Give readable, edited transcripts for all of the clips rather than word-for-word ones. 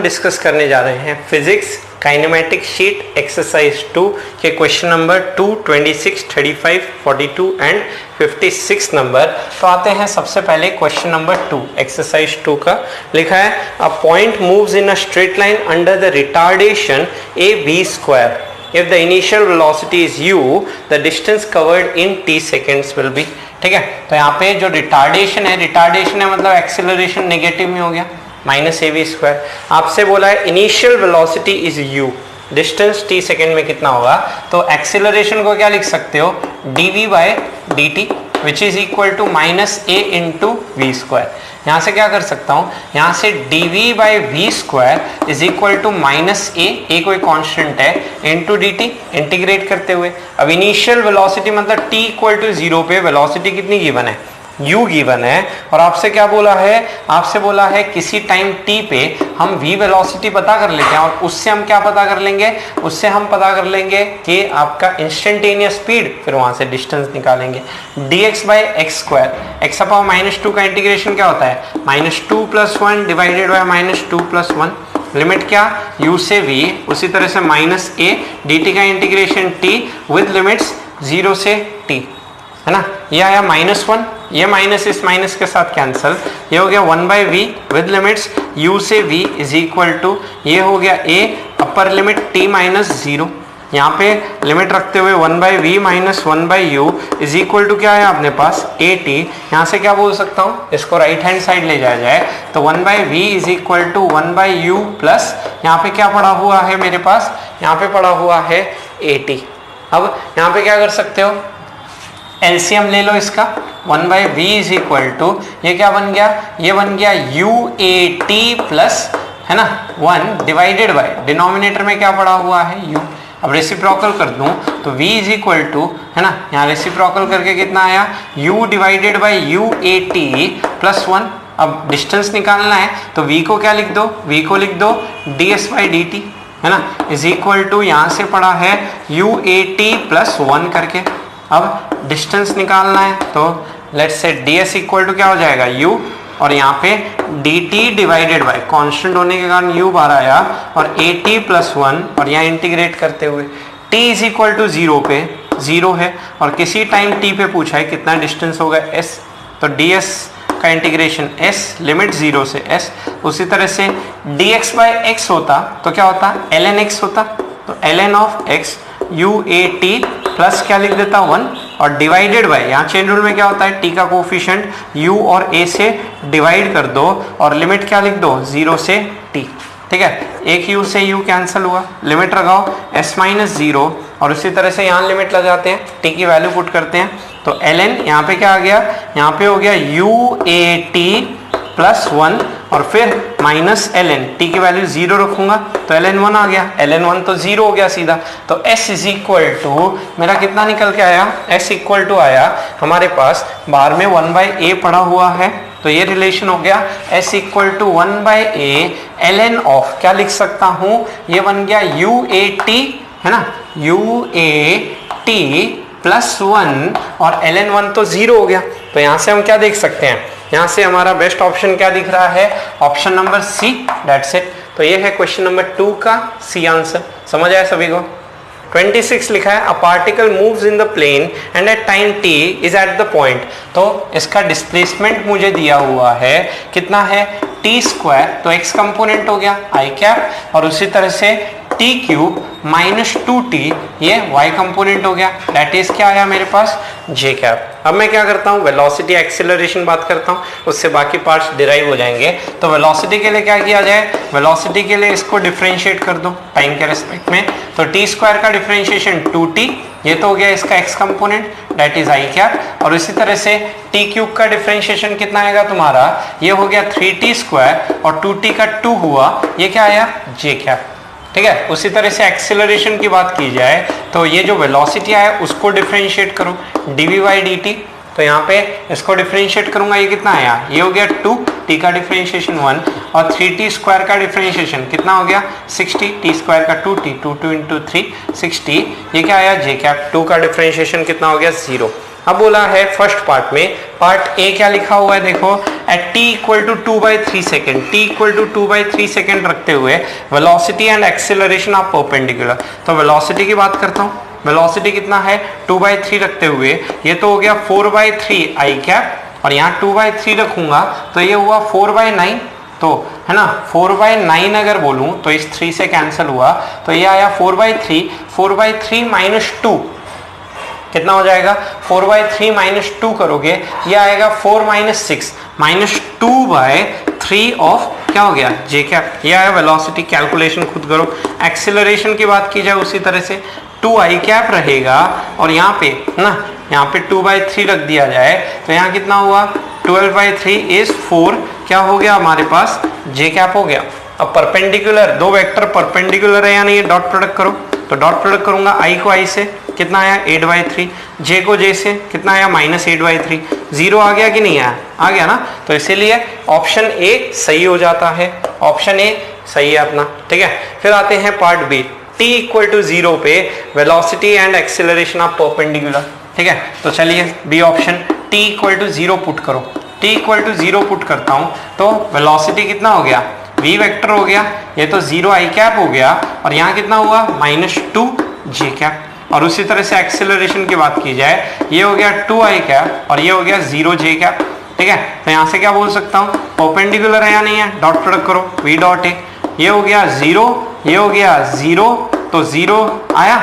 Discuss करने जा रहे हैं फिजिक्स काइनेमेटिक शीट एक्सरसाइज 2 के क्वेश्चन नंबर 2, 26, 35, 42 एंड 56 नंबर। तो आते हैं सबसे पहले क्वेश्चन नंबर 2 एक्सरसाइज 2 का। लिखा है a point moves in a straight line under the retardation A V square. If the initial velocity is u, the distance covered in t seconds will be। ठीक है, तो यहाँ पे जो रिटार्डेशन है मतलब एक्सेलरेशन नेगेटिव में हो गया माइनस ए वी स्क्वायर। आपसे बोला है initial velocity is u, distance t second में कितना होगा, तो एक्सेलरेशन को क्या लिख सकते हो dv by dt which is equal to minus a into v square. यहाँ से क्या कर सकता हूँ, यहाँ से dv by v square is equal to minus a कोई कांस्टेंट है इंटू डी टी, इंटीग्रेट करते हुए। अब इनिशियल वेलोसिटी मतलब t इक्वल टू 0 पे वेलोसिटी कितनी गिवन है, u गिवन है। और आपसे क्या बोला है, आपसे बोला है किसी टाइम t पे हम v वेलोसिटी पता कर लेते हैं और उससे हम क्या पता कर लेंगे, उससे हम पता कर लेंगे कि आपका इंस्टेंटेनियस स्पीड, फिर वहां से डिस्टेंस निकालेंगे। dx by x square, x अपावर -2 का इंटीग्रेशन क्या होता है -2 + 1 डिवाइडेड बाई -2 + 1। लिमिट क्या u से v, उसी तरह से माइनस ए dt का इंटीग्रेशन t विद लिमिट्स 0 से t, है ना। ये आया -1, ये माइनस इस माइनस के साथ कैंसिल, ये हो गया 1/v विद लिमिट्स u से v इज इक्वल टू, ये हो गया a अपर लिमिट t -0। यहाँ पे लिमिट रखते हुए 1/v - 1/u is equal to क्या है अपने पास at। यहाँ से क्या बोल सकता हूँ, इसको राइट हैंड साइड ले जाया जाए तो 1/v is equal to 1/u plus यहाँ पे क्या पड़ा हुआ है मेरे पास, यहाँ पे पड़ा हुआ है at। अब यहाँ पे क्या कर सकते हो, एलसीएम ले लो इसका, 1/v इज इक्वल टू, ये क्या बन गया, ये बन गया uat प्लस, है ना 1 डिवाइडेड बाय डिनोमिनेटर में क्या पड़ा हुआ है u। अब रेसिप्रोकल कर दूं तो v इज इक्वल टू, है ना, यहाँ रेसिप्रोकल करके कितना आया u divided by uat plus 1। अब डिस्टेंस निकालना है तो v को क्या लिख दो, v को लिख दो ds बाई dt, है ना, इज इक्वल टू यहाँ से पड़ा है uat प्लस 1 करके। अब डिस्टेंस निकालना है तो let's say ds equal to क्या हो जाएगा u, और यहाँ पे dt डिवाइडेड बाय कांस्टेंट होने के कारण u बाहर आया और at प्लस 1, और यहाँ इंटीग्रेट करते हुए t इज इक्वल टू 0 पे 0 है और किसी टाइम t पे पूछा है कितना डिस्टेंस होगा s, तो ds का इंटीग्रेशन s लिमिट 0 से s। उसी तरह से dx बाय x होता तो क्या होता ln x होता, तो ln of x uat plus क्या लिख देता 1 और डिवाइडेड बाय, यहाँ चेन रूल में क्या होता है t का कोफिशिएंट u और a से डिवाइड कर दो और लिमिट क्या लिख दो 0 से t। ठीक है, एक u से u कैंसिल हुआ, लिमिट लगाओ s - 0 और उसी तरह से यहाँ लिमिट लगाते हैं, t की वैल्यू पुट करते हैं तो ln यहाँ पे क्या आ गया, यहाँ पे हो गया uat प्लस 1 और फिर माइनस ln, t की वैल्यू 0 रखूंगा तो ln 1 आ गया, ln 1 तो 0 हो गया सीधा। तो s इज इक्वल टू मेरा कितना निकल के आया, s इक्वल टू आया हमारे पास बाहर में 1/a पड़ा हुआ है, तो ये रिलेशन हो गया s equal to 1/a ln of, क्या लिख सकता हूँ, ये बन गया uat, है ना, uat प्लस 1 और ln 1 तो 0 हो गया। तो यहाँ से हम क्या देख सकते हैं, यहाँ से हमारा बेस्ट ऑप्शन क्या दिख रहा है, option number C, that's it. तो ये है क्वेश्चन नंबर 2 का सी आंसर। समझ आया सभी को। 26 लिखा है a particle moves in the plane and at time t is at the point. तो इसका डिस्प्लेसमेंट मुझे दिया हुआ है कितना है t स्क्वायर, तो x कंपोनेंट हो गया i कैप, और उसी तरह से t क्यूब -2t ये y कंपोनेंट हो गया, दैट इज क्या आया मेरे पास j कैप। अब मैं क्या करता हूँ, वेलोसिटी एक्सेलरेशन बात करता हूँ, उससे बाकी पार्ट्स डिराइव हो जाएंगे। तो वेलोसिटी के लिए क्या किया जाए, वेलोसिटी के लिए इसको डिफरेंशिएट कर दो टाइम के रिस्पेक्ट में, तो t स्क्वायर का डिफरेंशिएशन 2t, ये तो हो गया इसका x component that is i cap, और इसी तरह से t क्यूब का डिफरेंशिएशन कितना आएगा तुम्हारा, ये हो गया 3t स्क्वायर और 2t का 2 हुआ, ये क्या आया j कैप। ठीक है, उसी तरह से एक्सेलरेशन की बात की जाए तो ये जो वेलोसिटी आया उसको डिफरेंशिएट करो dv बाई dt, तो यहाँ पे इसको डिफरेंशिएट करूंगा, ये कितना आया, ये हो गया 2, t का डिफरेंशिएशन 1 और 3t स्क्वायर का डिफरेंशिएशन कितना हो गया 60, t स्क्वायर का 2t, 2 इंटू 3 60, ये क्या आया j कैप। 2 का डिफरेंशिएशन कितना हो गया 0। अब बोला है फर्स्ट पार्ट में, पार्ट ए क्या लिखा हुआ है देखो, at t equal to 2/3 second, t equal to 2/3 second रखते हुए velocity and acceleration of perpendicular. तो वेलोसिटी की बात करता हूँ, वेलोसिटी कितना है 2/3 रखते हुए, ये तो हो गया 4/3 आई कैप, और यहाँ 2/3 रखूंगा तो ये हुआ 4/9, तो है ना 4/9 अगर बोलूं तो इस 3 से कैंसिल हुआ, तो ये आया 4/3, 4/3 माइनस 2 कितना हो जाएगा, 4/3 माइनस 2 करोगे ये आएगा 4 - 6 -2/3 ऑफ क्या हो गया जे कैप, ये आया वेलोसिटी। कैलकुलेशन खुद करो। एक्सीलरेशन की बात की जाए उसी तरह से 2 आई कैप रहेगा, और यहाँ पे ना यहाँ पे 2/3 रख दिया जाए तो यहाँ कितना हुआ 12/3 इज 4, क्या हो गया हमारे पास जे कैप हो गया। अब परपेंडिकुलर, दो वेक्टर परपेंडिकुलर है या नहीं, डॉट प्रोडक्ट करो, तो डॉट प्रोडक्ट करूंगा आई को आई से कितना आया 8/3, जे को जे से कितना आया -8/3, 0 आ गया कि नहीं आया, आ गया ना। तो इसीलिए ऑप्शन ए सही हो जाता है, ऑप्शन ए सही है अपना, ठीक है। फिर आते हैं part B, t equal to 0 पे velocity and acceleration of perpendicular, ठीक है। तो चलिए B option t equal to 0 put करो, t इक्वल टू 0 पुट करता हूं तो वेलोसिटी कितना हो गया v वेक्टर हो गया, ये तो 0 आई कैप हो गया, और यहाँ कितना हुआ -2 जे कैप। और उसी तरह से एक्सेलरेशन की बात की जाए, ये हो गया 2 आई कैप और ये हो गया 0 जे कैप, ठीक है। तो यहाँ से क्या बोल सकता हूँ, परपेंडिकुलर है या नहीं है, डॉट प्रोडक्ट करो, v डॉट ए, ये हो गया 0, ये हो गया 0, तो 0 आया,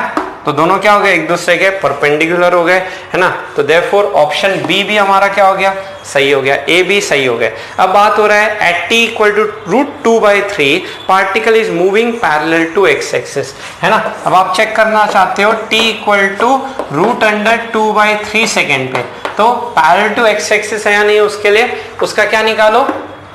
तो दोनों क्या हो गए एक दूसरे के परपेंडिकुलर हो गए, है ना। तो देयरफॉर ऑप्शन बी भी हमारा क्या हो गया सही हो गया, ए बी सही हो गया। अब बात हो रहा है at t equal to √2/3 particle is moving parallel to x axis, है ना। अब आप चेक करना चाहते हो t इक्वल टू √2/3 सेकेंड पे, तो पैरेलल टू x एक्सिस है या नहीं, उसके लिए उसका क्या निकालो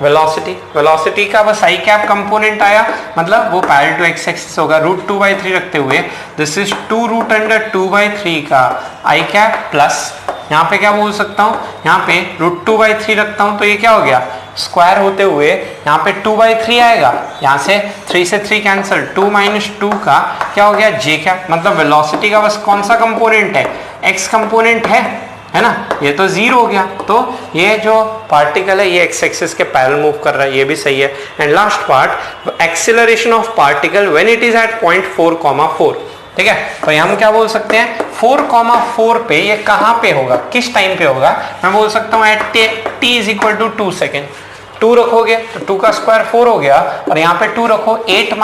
वेलोसिटी, वेलोसिटी का बस आई कैप कंपोनेंट आया, मतलब वो पैरेलल टू x एक्सिस होगा। √2/3 रखते हुए दिस इज 2√2/3 का आई कैप प्लस, यहाँ पे क्या बोल सकता हूँ, यहाँ पे √2/3 रखता हूँ तो ये क्या हो गया स्क्वायर होते हुए यहाँ पे 2/3 आएगा, यहाँ से 3 से 3 कैंसिल, 2 - 2 का क्या हो गया जे कैप, मतलब वेलोसिटी का बस कौन सा कंपोनेंट है x कंपोनेंट है ना, ये तो 0 हो गया, तो ये जो पार्टिकल है ये x एक्सिस के पैरेलल मूव कर रहा है, ये भी सही है। And last part acceleration of particle when it is at point 4,4, ठीक है। तो हम क्या बोल सकते हैं 4,4 पे ये कहाँ पे होगा, किस टाइम पे होगा, मैं बोल सकता हूँ at t is equal to 2 second, 2 रखोगे तो 2 का स्क्वायर 4 हो गया, और यहाँ पे 2 रखो 8 -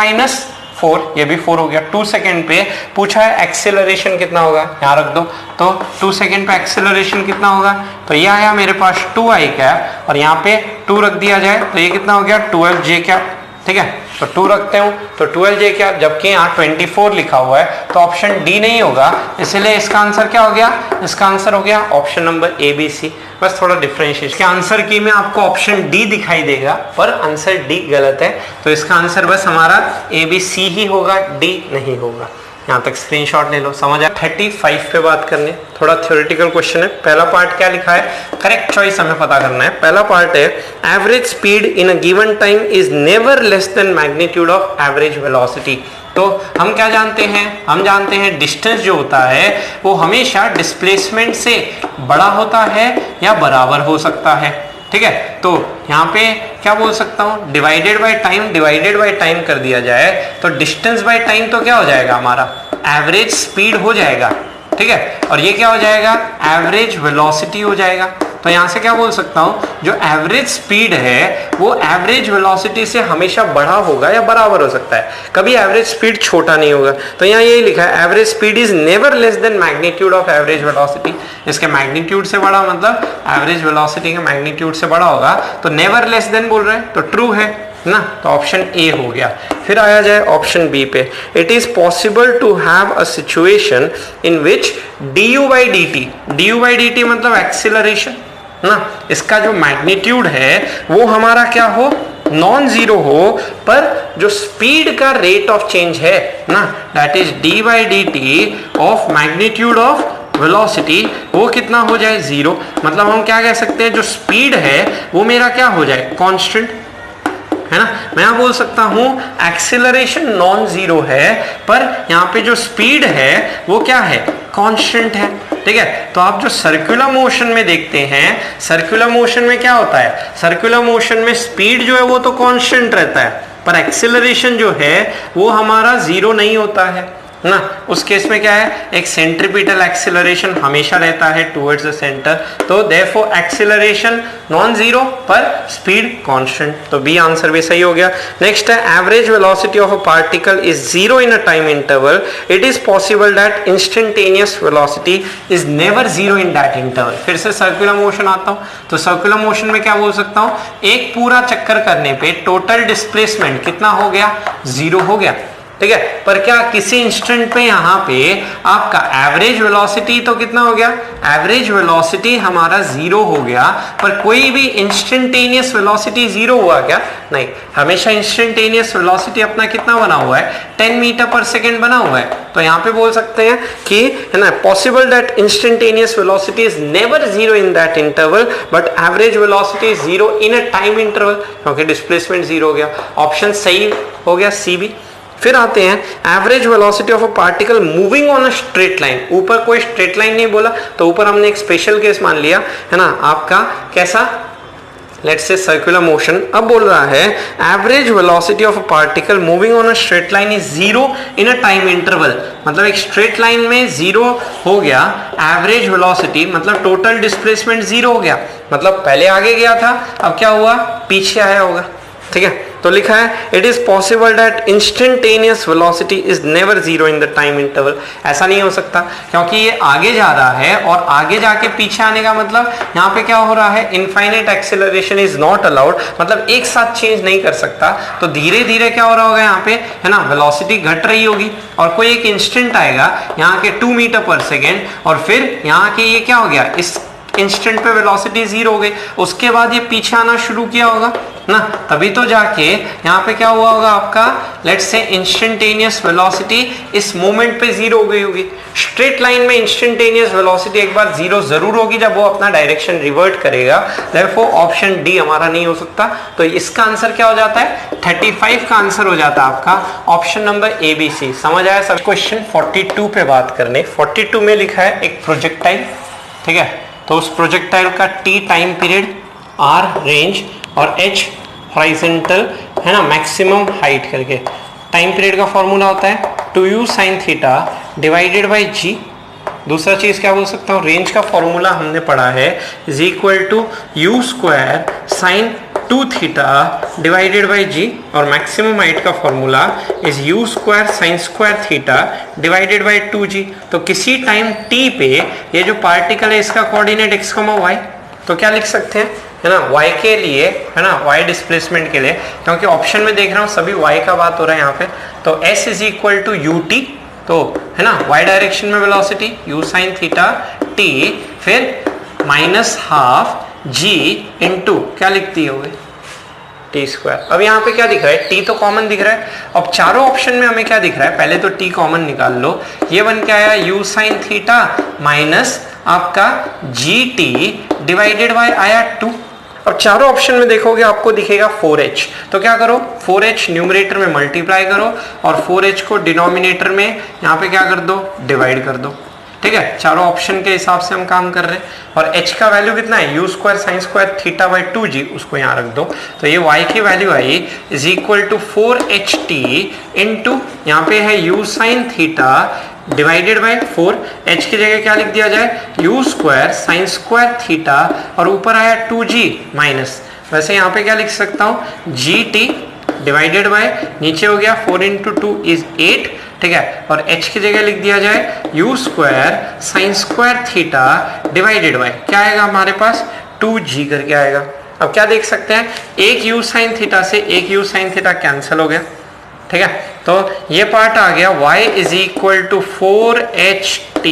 4, ये भी 4 हो गया। 2 सेकेंड पे पूछा है एक्सेलरेशन कितना होगा, यहाँ रख दो, तो 2 सेकेंड पे एक्सेलरेशन कितना होगा, तो ये आया मेरे पास 2 आई कैप, और यहाँ पे 2 रख दिया जाए तो ये कितना हो गया 12 जे कैप, ठीक है। तो 2 रखते हूँ तो 12 जे कैप, जबकि यहाँ 24 लिखा हुआ है तो ऑप्शन डी नहीं होगा, इसलिए इसका आंसर क्या हो गया, इसका आंसर हो गया option number A B C. बस थोड़ा डिफरेंशिएशन के आंसर की में आपको ऑप्शन डी दिखाई देगा पर आंसर डी गलत है, तो इसका आंसर बस हमारा ए बी सी ही होगा, डी नहीं होगा। यहाँ तक स्क्रीनशॉट ले लो, समझ आया। 35 पे बात करनी, थोड़ा थ्योरेटिकल क्वेश्चन है। पहला पार्ट क्या लिखा है, करेक्ट चॉइस हमें पता करना है। पहला पार्ट है average speed in a given time is never less than magnitude of average velocity. तो हम क्या जानते हैं, हम जानते हैं डिस्टेंस जो होता है वो हमेशा डिस्प्लेसमेंट से बड़ा होता है या बराबर हो सकता है, ठीक है। तो यहाँ पे क्या बोल सकता हूँ, डिवाइडेड बाय टाइम कर दिया जाए तो डिस्टेंस बाय टाइम तो क्या हो जाएगा हमारा एवरेज स्पीड हो जाएगा, ठीक है। और ये क्या हो जाएगा एवरेज वेलोसिटी हो जाएगा। तो यहाँ से क्या बोल सकता हूँ, जो एवरेज स्पीड है वो एवरेज वेलोसिटी से हमेशा बड़ा होगा या बराबर हो सकता है, कभी एवरेज स्पीड छोटा नहीं होगा। तो यहाँ यही लिखा है average speed is never less than magnitude of average velocity. इसके मैग्नीट्यूड से बड़ा मतलब एवरेज वेलोसिटी के मैग्नीट्यूड से बड़ा होगा, तो नेवर लेस देन बोल रहे हैं तो ट्रू है ना, तो ऑप्शन ए हो गया। फिर आया जाए ऑप्शन बी पे, it is possible to have a situation in which du by dt मतलब एक्सीलरेशन ना, इसका जो मैग्नीट्यूड है वो हमारा क्या हो नॉन जीरो हो, पर जो स्पीड का रेट ऑफ चेंज है ना that is d by dt of magnitude of velocity वो कितना हो जाए 0। मतलब हम क्या कह सकते हैं, जो स्पीड है वो मेरा क्या हो जाए कांस्टेंट, है ना। मैं यहाँ बोल सकता हूँ एक्सीलरेशन नॉन जीरो है पर यहाँ पे जो स्पीड है वो क्या है कांस्टेंट है, ठीक है। तो आप जो सर्कुलर मोशन में देखते हैं, सर्कुलर मोशन में क्या होता है, सर्कुलर मोशन में स्पीड जो है वो तो कांस्टेंट रहता है, पर एक्सेलरेशन जो है वो हमारा जीरो नहीं होता है ना। उस केस में क्या है, एक सेंट्रीपिटल एक्सेलरेशन हमेशा रहता है टुवर्ड्स द सेंटर, तो देयरफॉर एक्सेलरेशन नॉन जीरो पर स्पीड कांस्टेंट, तो बी आंसर भी सही हो गया। नेक्स्ट है average velocity of a particle is zero in a time interval, it is possible that instantaneous velocity is never zero in that interval. फिर से circular motion आता हूं, तो सर्कुलर मोशन में क्या बोल सकता हूं, एक पूरा चक्कर करने पे टोटल डिस्प्लेसमेंट कितना हो गया, जीरो हो गया, ठीक है। पर क्या किसी इंस्टेंट पे यहाँ पे आपका एवरेज वेलोसिटी तो कितना हो गया, एवरेज वेलोसिटी हमारा जीरो हो गया, पर कोई भी इंस्टेंटेनियस वेलोसिटी जीरो हुआ क्या, नहीं, हमेशा इंस्टेंटेनियस वेलोसिटी अपना कितना बना हुआ है, 10 मीटर पर सेकेंड बना हुआ है। तो यहाँ पे बोल सकते हैं कि है ना, possible that instantaneous velocity is never zero in that interval but average velocity is zero in a time interval, क्योंकि डिस्प्लेसमेंट जीरो हो गया। ऑप्शन सही हो गया सी बी। फिर आते हैं average velocity of a particle moving on a straight line. ऊपर कोई स्ट्रेट लाइन नहीं बोला, तो ऊपर हमने एक स्पेशल केस मान लिया है ना, आपका कैसा, लेट्स से सर्कुलर मोशन। अब बोल रहा है average velocity of a particle moving on a straight line is zero in a time interval, मतलब एक स्ट्रेट लाइन में जीरो हो गया एवरेज वेलोसिटी, मतलब टोटल डिस्प्लेसमेंट जीरो हो गया, मतलब पहले आगे गया था, अब क्या हुआ, पीछे आया होगा, ठीक है। तो लिखा है it is possible that instantaneous velocity is never zero in the time interval. ऐसा नहीं हो सकता, क्योंकि ये आगे जा रहा है और आगे जाके पीछे आने का मतलब यहाँ पे क्या हो रहा है, infinite acceleration is not allowed, मतलब एक साथ चेंज नहीं कर सकता। तो धीरे धीरे क्या हो रहा होगा यहाँ पे, है ना, वेलोसिटी घट रही होगी और कोई एक इंस्टेंट आएगा यहाँ के 2 मीटर पर सेकेंड, और फिर यहाँ के ये क्या हो गया, इस इंस्टेंट पे वेलोसिटी जीरो हो गई, उसके बाद ये पीछे आना शुरू किया होगा ना, तभी तो जाके यहाँ पे क्या हुआ होगा आपका, लेट्स से इंस्टेंटेनियस वेलोसिटी इस मोमेंट पे जीरो हो गई होगी। स्ट्रेट लाइन में इंस्टेंटेनियस वेलोसिटी एक बार जीरो जरूर होगी जब वो अपना डायरेक्शन रिवर्ट करेगा, देयरफॉर ऑप्शन डी हमारा नहीं हो सकता। तो इसका आंसर क्या हो जाता है, 35 का आंसर हो जाता है आपका option number A B C. समझ आया सब। क्वेश्चन 42 पे बात करने, 42 में लिखा है एक प्रोजेक्टाइल, ठीक है, तो उस प्रोजेक्टाइल का T time period, R range और एच हॉरिजॉन्टल, है ना, मैक्सिमम हाइट करके। टाइम पीरियड का फॉर्मूला होता है 2u sin theta divided by g. दूसरा चीज क्या बोल सकता हूँ, रेंज का फॉर्मूला हमने पढ़ा है is equal to u square sine 2 theta divided by g, और मैक्सिमम हाइट का formula is u square sine square theta divided by 2g। तो किसी टाइम t पे ये जो पार्टिकल है इसका कोऑर्डिनेट x, y, तो क्या लिख सकते हैं, है ना, y के लिए, है ना, y डिस्प्लेसमेंट के लिए, क्योंकि ऑप्शन में देख रहा हूँ सभी y का बात हो रहा है यहाँ पे, तो s is equal to u t, तो है ना y डायरेक्शन में velocity u sine theta t, फिर माइनस हाफ g इंटू क्या लिखती होगी, टी स्क्वायर। अब यहाँ पे क्या दिख रहा है, t तो कॉमन दिख रहा है। अब चारों ऑप्शन में हमें क्या दिख रहा है, पहले तो t कॉमन निकाल लो, ये बन के आया u साइन थीटा माइनस आपका जी टी डिवाइडेड बाय आया 2। अब चारों ऑप्शन में देखोगे आपको दिखेगा 4h, तो क्या करो 4h न्यूमरेटर में मल्टीप्लाई करो और 4h को डिनोमिनेटर में यहाँ पे क्या कर दो, डिवाइड कर दो, ठीक है। चारों ऑप्शन के हिसाब से हम काम कर रहे हैं, और h का वैल्यू कितना है, u square sine square theta by 2g, उसको यहाँ रख दो, तो ये y की वैल्यू आई is equal to 4ht into यहाँ पे है u sine theta divided by 4, h की जगह क्या लिख दिया जाए, u square sine square theta, और ऊपर आया 2g माइनस, वैसे यहाँ पे क्या लिख सकता हूँ, जी टी डिवाइडेड बाय, नीचे हो गया 4 इंटू 2 इज 8, ठीक है, और h की जगह लिख दिया जाए u square sine square theta divided bye, क्या आएगा हमारे पास 2g करके आएगा। अब क्या देख सकते हैं, एक u साइन थीटा से एक u साइन थीटा कैंसिल हो गया, ठीक है, तो ये पार्ट आ गया y is equal to 4ht,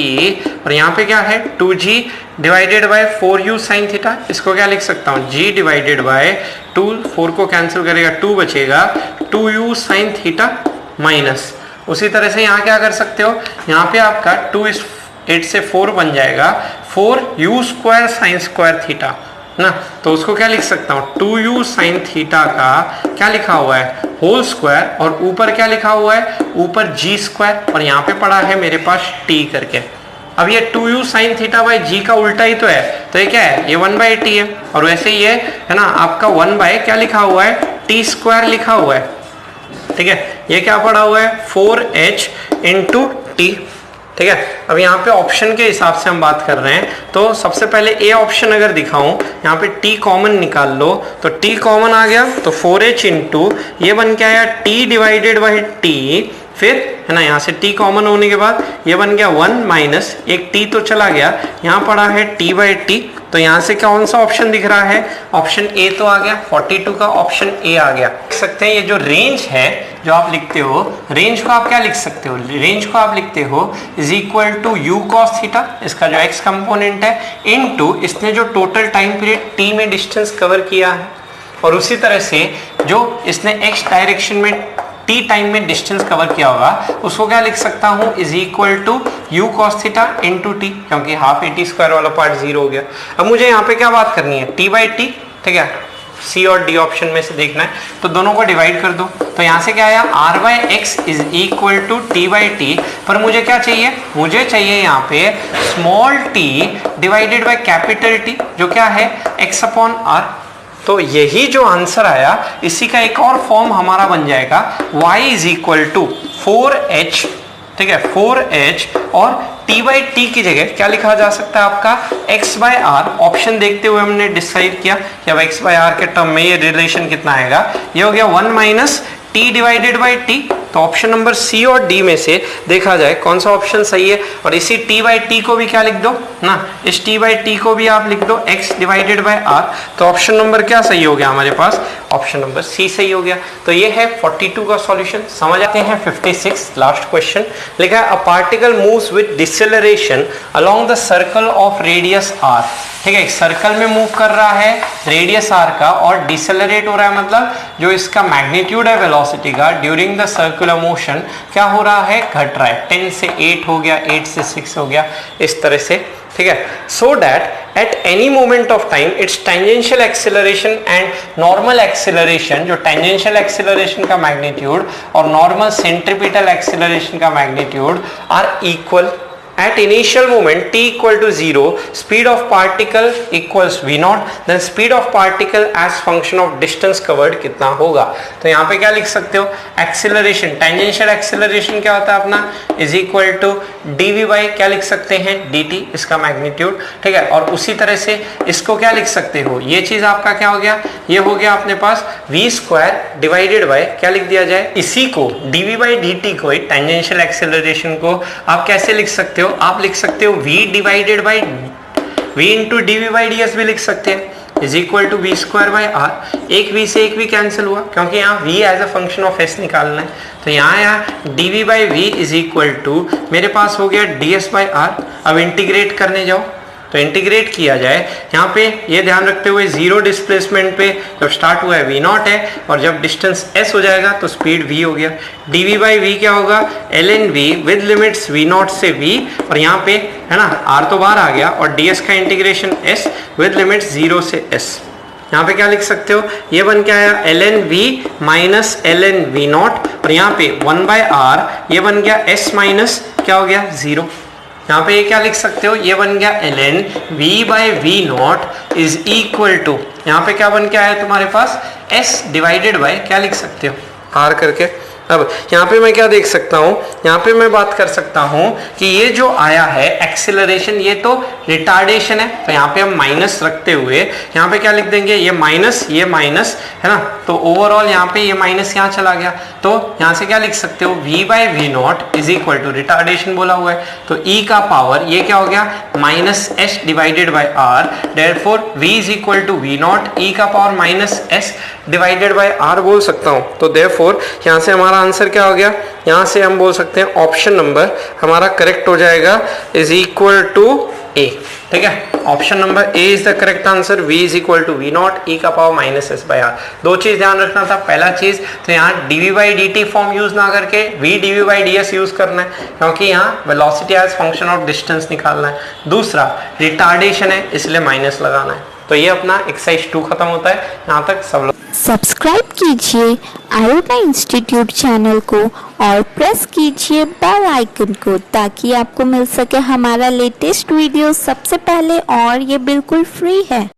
और यहाँ पे क्या है 2g divided by 4u sine theta, इसको क्या लिख सकता हूँ, g डिवाइडेड बाय 2, 4 को कैंसिल करेगा 2 बचेगा, 2u साइन थीटा माइनस। उसी तरह से यहाँ क्या कर सकते हो, यहाँ पे आपका 2 इस 8 से 4 बन जाएगा 4u square sine square theta ना, तो उसको क्या लिख सकता हूँ, 2u साइन थीटा का क्या लिखा हुआ है होल स्क्वायर, और ऊपर क्या लिखा हुआ है, ऊपर g स्क्वायर, और यहाँ पे पड़ा है मेरे पास t करके, अब ये 2u sin थीटा बाई जी का उल्टा ही तो है, तो ये क्या है, ये 1/t है। और वैसे ही है ना आपका 1 बाय क्या लिखा हुआ है, टी स्क्वायर लिखा हुआ है, ठीक है। ये क्या पड़ा हुआ है, 4h इंटू टी, ठीक है। अब यहाँ पे ऑप्शन के हिसाब से हम बात कर रहे हैं, तो सबसे पहले ए ऑप्शन अगर दिखाऊं, यहाँ पे टी कॉमन निकाल लो, तो टी कॉमन आ गया, तो 4h इंटू ये बन के आया टी डिवाइडेड बाई टी, फिर है ना यहाँ से t कॉमन होने के बाद ये बन गया 1 माइनस एक t तो चला गया, यहाँ पड़ा है t बाई टी, तो यहाँ से कौन सा ऑप्शन दिख रहा है, ऑप्शन ए तो आ गया, 42 का ऑप्शन ए आ गया। देख सकते हैं ये जो रेंज है जो आप लिखते हो, रेंज को आप क्या लिख सकते हो, रेंज को आप लिखते हो is equal to u cos theta, इसका जो x कंपोनेंट है, इनटू इसने जो टोटल टाइम पीरियड t में डिस्टेंस कवर किया है, और उसी तरह से जो इसने x डायरेक्शन में t टाइम में डिस्टेंस कवर किया होगा उसको क्या लिख सकता हूं, is equal to u cos theta into t, क्योंकि हाफ ए टी स्क्वायर वाला पार्ट 0 हो गया। अब मुझे यहाँ पे क्या बात करनी है, t बाई टी, ठीक है, सी और डी ऑप्शन में से देखना है, तो दोनों को डिवाइड कर दो, तो यहाँ से क्या आया, r by x is equal to t by t, पर मुझे क्या चाहिए, मुझे चाहिए यहाँ पे small t divided by capital T, जो क्या है x अपॉन r। तो यही जो आंसर आया इसी का एक और फॉर्म हमारा बन जाएगा y is equal to 4h, ठीक है, 4h, और t बाई टी की जगह क्या लिखा जा सकता है आपका x बाय r। ऑप्शन देखते हुए हमने डिसाइड किया कि अब x बाय r के टर्म में ये रिलेशन कितना आएगा, ये हो गया 1 minus t divided by T. तो ऑप्शन नंबर सी और डी में से देखा जाए कौन सा ऑप्शन सही है, और इसी t बाई टी को भी क्या लिख दो ना, इस t बाई टी को भी आप लिख दो x डिवाइडेड बाई r, तो ऑप्शन नंबर क्या सही हो गया हमारे पास, ऑप्शन नंबर सी सही हो गया। तो ये है 42 का सॉल्यूशन। समझ आते हैं 56 लास्ट क्वेश्चन, लिखा है a particle moves with deceleration along the circle of radius r, ठीक है, एक सर्कल में मूव कर रहा है रेडियस r का, और डिसेलरेट हो रहा है मतलब जो इसका मैग्नीट्यूड है वेलोसिटी का ड्यूरिंग द सर्कुलर मोशन क्या हो रहा है, घट रहा है, 10 से 8 हो गया, 8 से 6 हो गया, इस तरह से, ठीक है। So that at any moment of time it's tangential acceleration and normal acceleration, जो टेंजेंशियल एक्सेलरेशन का मैग्नीट्यूड और नॉर्मल सेंट्रीपिटल एक्सेलरेशन का magnitude are equal. At initial moment t equal to 0, speed of particle equals v naught, then speed of particle as function of distance covered कितना होगा। तो यहाँ पे क्या लिख सकते हो, एक्सेलरेशन, टेंजेंशियल एक्सेलरेशन क्या होता है अपना, is equal to dv by क्या लिख सकते हैं, dt, इसका मैग्नीट्यूड, ठीक है। और उसी तरह से इसको क्या लिख सकते हो, ये चीज आपका क्या हो गया, ये हो गया अपने पास v स्क्वायर डिवाइडेड बाई क्या लिख दिया जाए, इसी को dv बाई dt को, टेंजेंशियल एक्सेलरेशन को आप कैसे लिख सकते हो, आप लिख सकते हो v divided by v into d by d s भी लिख सकते हैं, is equal to v square by r. एक v से एक v कैंसिल हुआ, क्योंकि यहाँ v as a function of s निकालना है, तो यहाँ d v by v is equal to मेरे पास हो गया डी एस बाई आर। अब इंटीग्रेट करने जाओ तो इंटीग्रेट किया जाए, यहाँ पे ये ध्यान रखते हुए जीरो डिस्प्लेसमेंट पे जब स्टार्ट हुआ है v नॉट है, और जब डिस्टेंस s हो जाएगा तो स्पीड v हो गया, dv बाई वी क्या होगा, ln v with limits v not से v, और यहाँ पे है ना r तो बाहर आ गया, और ds का इंटीग्रेशन s विद लिमिट्स 0 से s। यहाँ पे क्या लिख सकते हो, ये बन के आया ln v minus ln v not, और यहाँ पे 1 बाय r, ये बन गया s माइनस क्या हो गया 0। यहाँ पे ये क्या लिख सकते हो, ये बन गया ln v by v not is equal to, यहाँ पे क्या बन के आया तुम्हारे पास s डिवाइडेड बाई क्या लिख सकते हो, r करके। अब यहाँ पे मैं क्या देख सकता हूँ, यहाँ पे मैं बात कर सकता हूँ कि ये जो आया है एक्सेलरेशन, ये तो रिटार्डेशन है, तो यहाँ पे हम माइनस रखते हुए यहाँ पे क्या लिख देंगे, ये माइनस है ना, तो ओवरऑल यहाँ पे ये माइनस यहाँ चला गया, तो यहाँ से क्या लिख सकते हो, v by v not is equal to retardation बोला हुआ है, तो e का पावर ये क्या हो गया minus s divided by r, therefore v is equal to v not e का power minus s divided by r बोल सकता हूँ। तो देयरफॉर यहाँ से हमारा आंसर क्या हो गया, यहाँ से हम बोल सकते हैं ऑप्शन नंबर हमारा करेक्ट हो जाएगा, इज इक्वल टू ए, ठीक है। Option number A is the correct answer, v is equal to v not e का power minus s by r. दो चीज ध्यान रखना था, पहला चीज तो यहाँ dv by dt form use ना करके v dv by ds use करना है, क्योंकि यहाँ velocity as function of distance निकालना है। दूसरा रिटार्डेशन है इसलिए माइनस लगाना है। तो ये अपना एक्सरसाइज 2 खत्म होता है। यहाँ तक सब लोग सब्सक्राइब कीजिए आयोटा इंस्टीट्यूट चैनल को और प्रेस कीजिए बेल आइकन को ताकि आपको मिल सके हमारा लेटेस्ट वीडियो सबसे पहले, और ये बिल्कुल फ्री है।